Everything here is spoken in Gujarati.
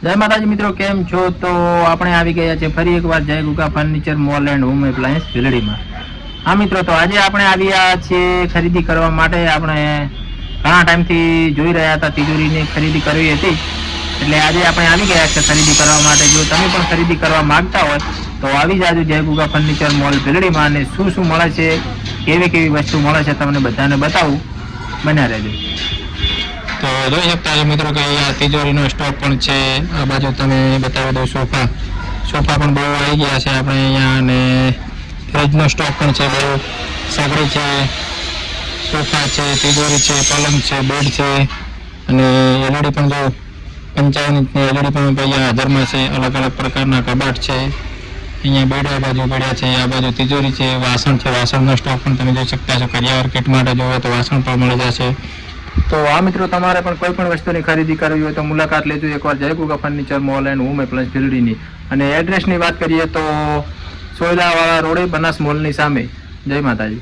જય માતાજી મિત્રો, કેમ છો? તો આપણે આવી ગયા છે ફરી એકવાર Jai Guga furniture mall and home appliance ભીલડીમાં. હા મિત્રો, તો આજે આપણે આવ્યા છીએ ખરીદી કરવા માટે. આપણે ઘણા ટાઈમથી જોઈ રહ્યા હતા, તિજોરીની ખરીદી કરવી હતી, એટલે આજે આપણે આવી ગયા છે ખરીદી કરવા માટે. જો તમે પણ ખરીદી કરવા માંગતા હોય તો આવી જાજો જય ગુગા ફર્નિચર મોલ ભીલડીમાં. અને શું શું મળે છે, કેવી કેવી વસ્તુ મળે છે, તમને બધાને બતાવું. બન્યા રહેજો. તો જોઈ શકતા છો મિત્રો કે અહીંયા તિજોરીનો સ્ટોક પણ છે. આ બાજુ તમે બતાવી દો, સોફા પણ બહુ આવી ગયા છે આપણે અહીંયા. અને ફ્રીજનો સ્ટોક પણ છે, બહુ સગડી છે, સોફા છે, તિજોરી છે, પલંગ છે, બેડ છે. અને એલઈડી પણ જો 55 ઇંચની એલઈડી પણ અહીંયા હાજરમાં છે. અલગ અલગ પ્રકારના કબાટ છે અહીંયા. બેડ આ બાજુ પડ્યા છે, આ બાજુ તિજોરી છે, વાસણ છે, વાસણનો સ્ટોક પણ તમે જોઈ શકતા છો. કરિયાવર કિટ માટે જોવે તો વાસણ પણ મળી જશે. તો આ મિત્રો, તમારે પણ કોઈ પણ વસ્તુની ખરીદી કરવી હોય તો મુલાકાત લેજો એકવાર Jai Guga furniture mall and home appliance ભીલડીની. અને એડ્રેસની વાત કરીએ તો સોયલાવાળા રોડે બનાસ મોલની સામે. જય માતાજી.